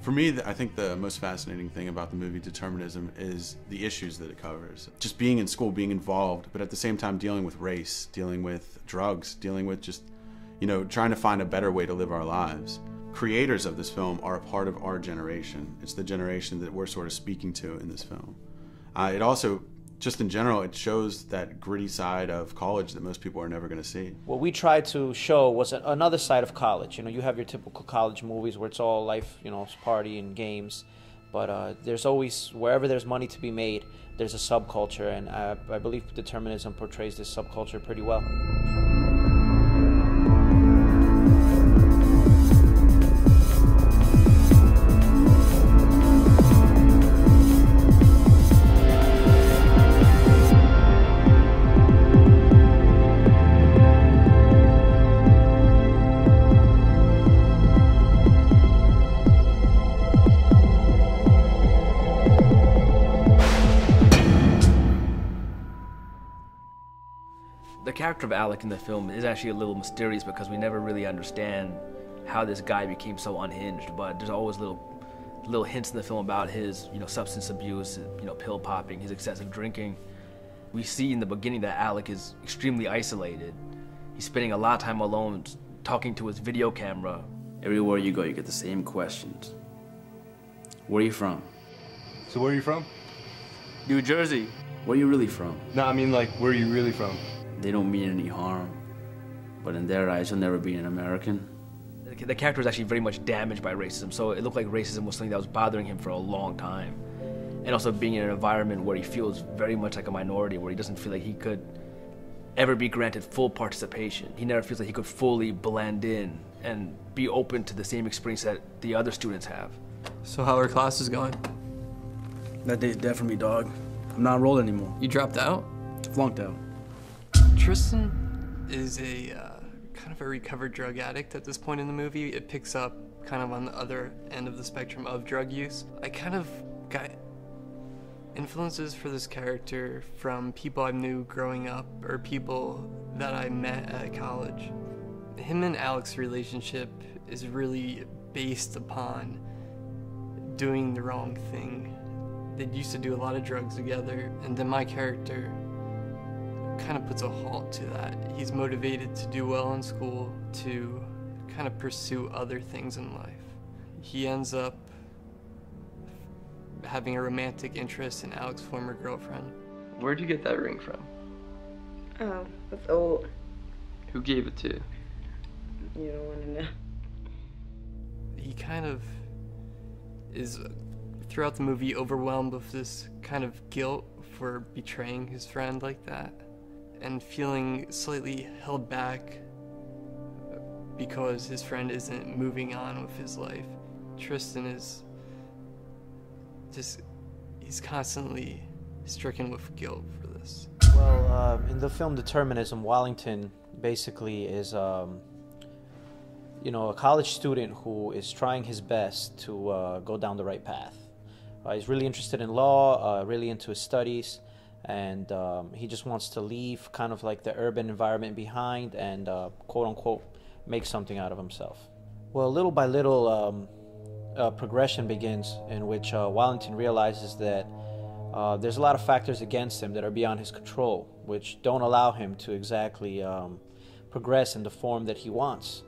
For me, I think the most fascinating thing about the movie Determinism is the issues that it covers. Just being in school, being involved, but at the same time dealing with race, dealing with drugs, dealing with just, trying to find a better way to live our lives. Creators of this film are a part of our generation. It's the generation that we're sort of speaking to in this film. It also, just in general, it shows that gritty side of college that most people are never going to see. What we tried to show was another side of college. You have your typical college movies where it's all life, party and games. But there's always, wherever there's money to be made, there's a subculture. And I believe Determinism portrays this subculture pretty well. The character of Alec in the film is actually a little mysterious because we never really understand how this guy became so unhinged, but there's always little hints in the film about his, substance abuse, pill popping, his excessive drinking. We see in the beginning that Alec is extremely isolated. He's spending a lot of time alone talking to his video camera. Everywhere you go, you get the same questions. Where are you from? So where are you from? New Jersey. Where are you really from? No, I mean like, where are you really from? They don't mean any harm, but in their eyes, you'll never be an American. The character is actually very much damaged by racism, so it looked like racism was something that was bothering him for a long time. And also being in an environment where he feels very much like a minority, where he doesn't feel like he could ever be granted full participation. He never feels like he could fully blend in and be open to the same experience that the other students have. So how are classes going? That day's dead for me, dog. I'm not enrolled anymore. You dropped out? Flunked out. Tristan is a kind of a recovered drug addict at this point in the movie. It picks up kind of on the other end of the spectrum of drug use. I kind of got influences for this character from people I knew growing up or people that I met at college. Him and Alec's relationship is really based upon doing the wrong thing. They used to do a lot of drugs together, and then my character kind of puts a halt to that. He's motivated to do well in school, to kind of pursue other things in life. He ends up having a romantic interest in Alec's former girlfriend. Where'd you get that ring from? Oh, it's old. Who gave it to you? You don't want to know. He kind of is, throughout the movie, overwhelmed with this kind of guilt for betraying his friend like that, and feeling slightly held back because his friend isn't moving on with his life. Tristan is just, he's constantly stricken with guilt for this. Well, in the film Determinism, Wallington basically is, a college student who is trying his best to go down the right path. He's really interested in law, really into his studies, and he just wants to leave kind of like the urban environment behind and quote-unquote make something out of himself. Well, little by little, progression begins in which Wallington realizes that there's a lot of factors against him that are beyond his control, which don't allow him to exactly progress in the form that he wants.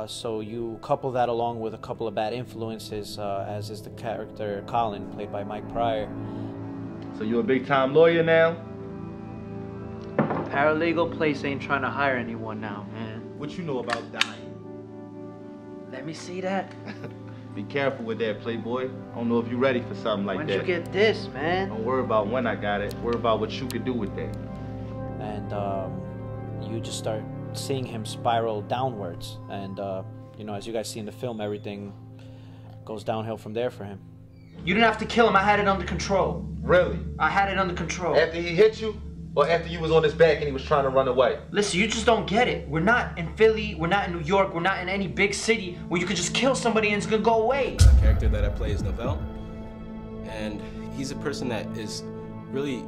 So you couple that along with a couple of bad influences, as is the character Colin, played by Mike Pryor. So you a big-time lawyer now? Paralegal place ain't trying to hire anyone now, man. What you know about dying? Let me see that. Be careful with that, playboy. I don't know if you're ready for something like that. When'd you get this, man? Don't worry about when I got it. Worry about what you could do with that. And you just start seeing him spiral downwards. And, as you guys see in the film, everything goes downhill from there for him. You didn't have to kill him. I had it under control. Really? I had it under control. After he hit you? Or after you was on his back and he was trying to run away? Listen, you just don't get it. We're not in Philly, we're not in New York, we're not in any big city where you could just kill somebody and it's gonna go away. The character that I play is Novell, and he's a person that is really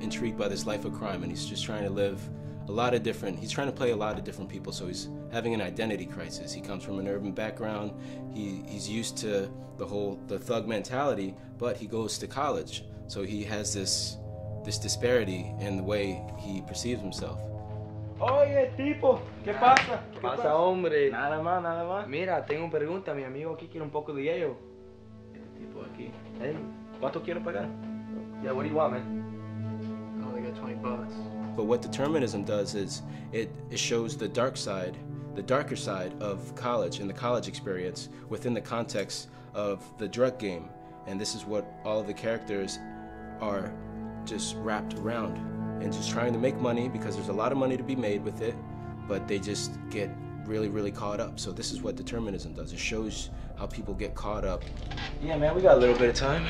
intrigued by this life of crime, and he's just trying to live a lot of different, he's trying to play a lot of different people, so he's having an identity crisis. He comes from an urban background, he's used to the thug mentality, but he goes to college, so he has this disparity in the way he perceives himself. Oye, tipo, ¿qué pasa? ¿Qué pasa, hombre? Nada más, nada más. Mira, tengo una pregunta. Mi amigo aquí quiere un poco de hielo. Este tipo aquí. Hey, ¿Cuánto quiere pagar? yeah, what do you want, man? I only got $20. But what determinism does is it shows the darker side of college and the college experience within the context of the drug game. And this is what all of the characters are just wrapped around, and just trying to make money because there's a lot of money to be made with it, but they just get really, really caught up. So this is what determinism does. It shows how people get caught up. Yeah, man, we got a little bit of time.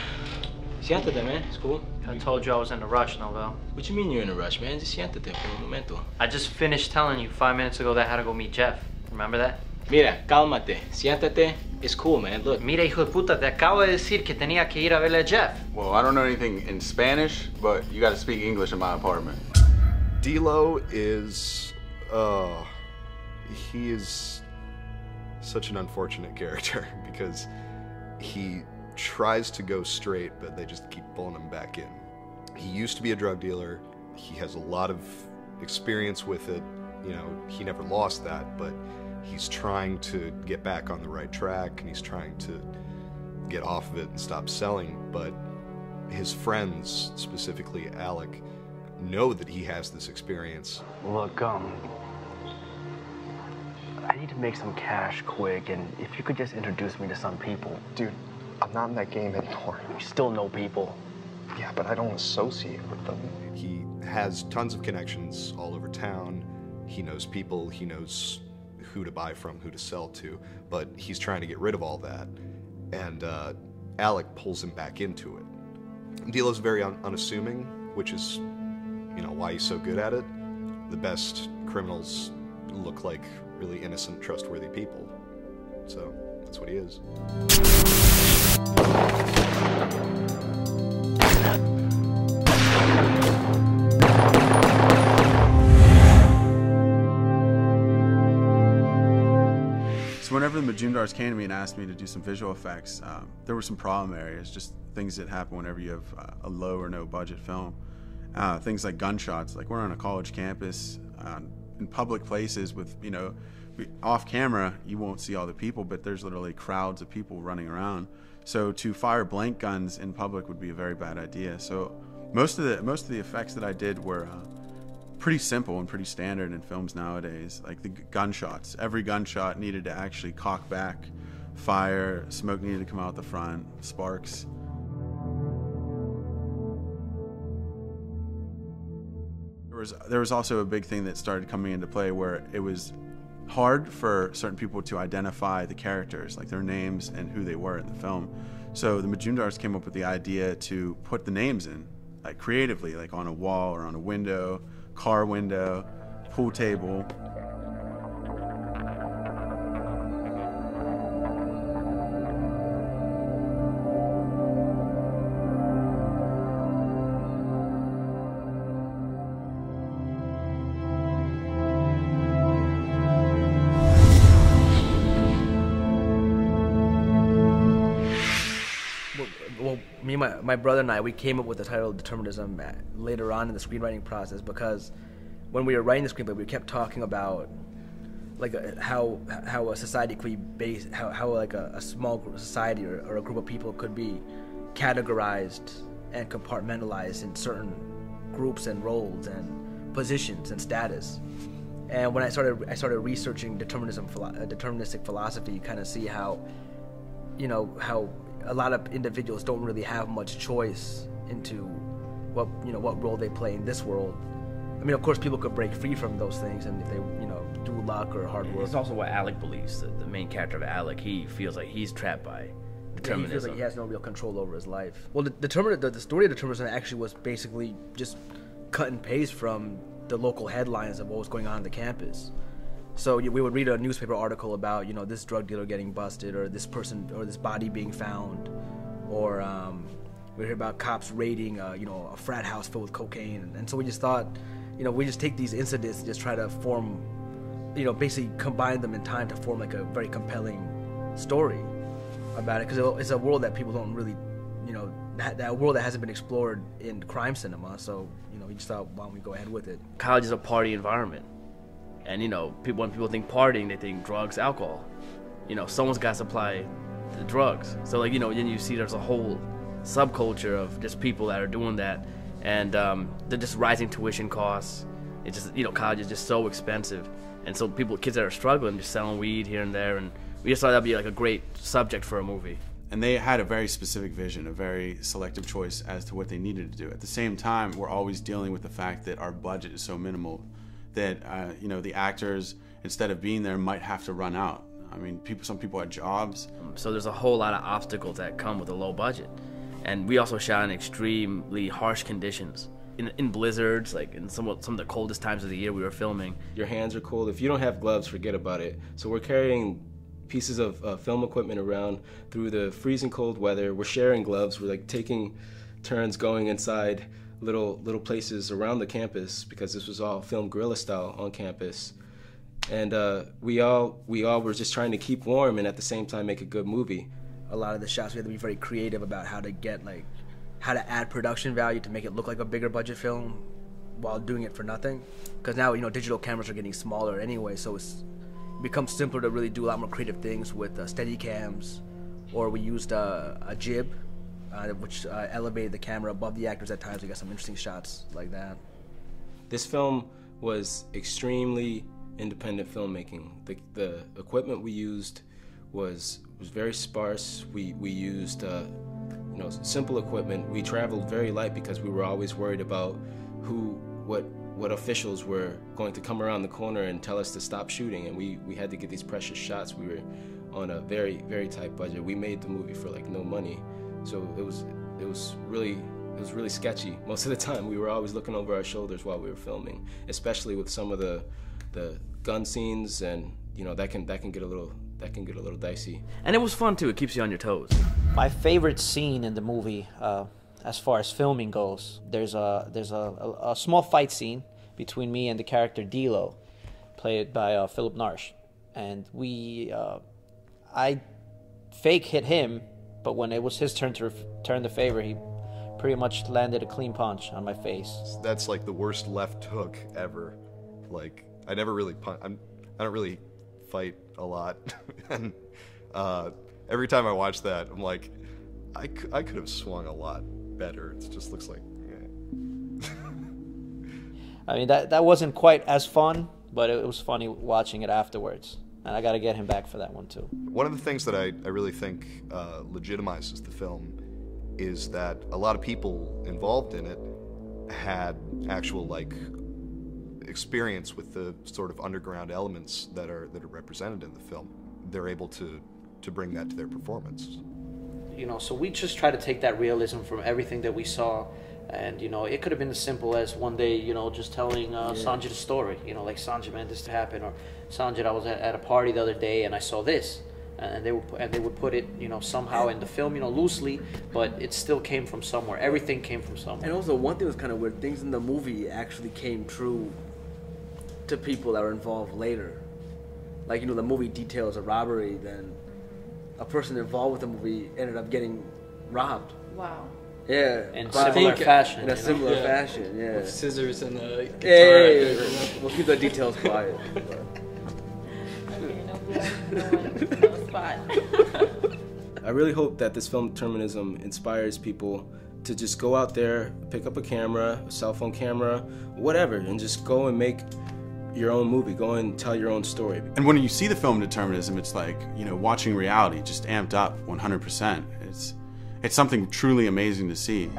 Siéntate, man. It's cool. I told you I was in a rush, Novel. What you mean you're in a rush, man? Just siéntate por un momento. I just finished telling you 5 minutes ago that I had to go meet Jeff. Remember that? Mira, cálmate. Siéntate. It's cool, man. Look. Mira, hijo de puta, te acabo de decir que tenía que ir a verle a Jeff. Well, I don't know anything in Spanish, but you got to speak English in my apartment. D-Lo is, he is such an unfortunate character because he tries to go straight, but they just keep pulling him back in. He used to be a drug dealer. He has a lot of experience with it. You know, he never lost that, but he's trying to get back on the right track, and he's trying to get off of it and stop selling, but his friends, specifically Alec, know that he has this experience. Look, I need to make some cash quick, and if you could just introduce me to some people. Dude, I'm not in that game anymore. You still know people. Yeah, but I don't associate with them. He has tons of connections all over town. He knows people, he knows who to buy from, who to sell to, but he's trying to get rid of all that, and Alec pulls him back into it. D-Lo's very unassuming, which is, you know, why he's so good at it. The best criminals look like really innocent, trustworthy people, so that's what he is. So whenever the Majumdars came to me and asked me to do some visual effects, there were some problem areas, just things that happen whenever you have a low or no budget film. Things like gunshots, like we're on a college campus, in public places with, you know, off camera you won't see all the people, but there's literally crowds of people running around. So to fire blank guns in public would be a very bad idea. So most of the effects that I did were pretty simple and pretty standard in films nowadays. Like the gunshots, every gunshot needed to actually cock back, fire, smoke needed to come out the front, sparks. There was also a big thing that started coming into play where it was hard for certain people to identify the characters, like their names and who they were in the film. So the Majumdars came up with the idea to put the names in, like creatively, like on a wall or on a window, car window, pool table. Well, me and my brother and I, we came up with the title Determinism later on in the screenwriting process, because when we were writing the screenplay, we kept talking about like how a society could be based, how like a small society or a group of people could be categorized and compartmentalized in certain groups and roles and positions and status. And when I started researching deterministic philosophy, you kind of see how, you know, how a lot of individuals don't really have much choice into what role they play in this world. I mean, of course, people could break free from those things, and if they, you know, do luck or hard work. It's also what Alec believes. The main character of Alec, he feels like he's trapped by determinism. Yeah, he feels like he has no real control over his life. Well, the story of determinism actually was basically just cut and paste from the local headlines of what was going on the campus. So we would read a newspaper article about, you know, this drug dealer getting busted, or this person, or this body being found, or we hear about cops raiding, you know, a frat house filled with cocaine, and so we just thought you know, we just take these incidents and just try to form, you know, basically combine them in time to form like a very compelling story about it, because it's a world that people don't really, you know, that world that hasn't been explored in crime cinema. So, you know, we just thought, why don't we go ahead with it? College is a party environment, and you know, when people think partying, they think drugs, alcohol. You know, someone's got to supply the drugs. So like, you know, then you see there's a whole subculture of just people that are doing that, and they're just rising tuition costs. It's just, you know, college is just so expensive, and so kids that are struggling, just selling weed here and there, and we just thought that'd be like a great subject for a movie. And they had a very specific vision, a very selective choice as to what they needed to do. At the same time, we're always dealing with the fact that our budget is so minimal that you know, the actors, instead of being there, might have to run out. I mean, some people had jobs. So there's a whole lot of obstacles that come with a low budget. And we also shot in extremely harsh conditions. In blizzards, like in some of the coldest times of the year we were filming. Your hands are cold. If you don't have gloves, forget about it. So we're carrying pieces of film equipment around through the freezing cold weather. We're sharing gloves. We're like taking turns going inside little places around the campus, because this was all filmed guerrilla style on campus. And we all were just trying to keep warm and at the same time make a good movie. A lot of the shots we had to be very creative about how to add production value to make it look like a bigger budget film while doing it for nothing. Because now, you know, digital cameras are getting smaller anyway, so it's become simpler to really do a lot more creative things with steady cams, or we used a jib, which elevated the camera above the actors at times. We got some interesting shots like that. This film was extremely independent filmmaking. The equipment we used was very sparse. We used you know, simple equipment. We traveled very light because we were always worried about what officials were going to come around the corner and tell us to stop shooting, and we had to get these precious shots. We were on a very, very tight budget. We made the movie for like no money, so it was really sketchy. Most of the time we were always looking over our shoulders while we were filming, especially with some of the gun scenes, and you know, that can get a little dicey. And it was fun too. It keeps you on your toes. My favorite scene in the movie, as far as filming goes, there's a small fight scene between me and the character Dilo, played by Philip Narsh, and I fake hit him, but when it was his turn to return the favor, he pretty much landed a clean punch on my face. That's like the worst left hook ever. Like, I never really I don't really fight a lot, and every time I watch that, I'm like, I could have swung a lot better. It just looks like, yeah. I mean, that wasn't quite as fun, but it was funny watching it afterwards, and I got to get him back for that one too. One of the things that I really think legitimizes the film is that a lot of people involved in it had actual like experience with the sort of underground elements that are represented in the film. They're able to bring that to their performance. You know, so we just try to take that realism from everything that we saw, and you know, it could have been as simple as one day, you know, just telling Sanjay the story. You know, like, Sanjay, man, this happened, or Sanjay, I was at a party the other day and I saw this, and they would put it, you know, somehow in the film, you know, loosely, but it still came from somewhere. Everything came from somewhere. And also, one thing was kind of weird. Things in the movie actually came true to people that were involved later. Like, you know, the movie details a robbery, then a person involved with the movie ended up getting robbed. Wow. Yeah. In similar fashion. In a similar fashion, yeah. With scissors and a guitar. Yeah. We'll keep the details quiet. I really hope that this film Determinism inspires people to just go out there, pick up a camera, a cell phone camera, whatever, and just go and make your own movie, go and tell your own story. And when you see the film Determinism, it's like, you know, watching reality just amped up 100%. It's something truly amazing to see.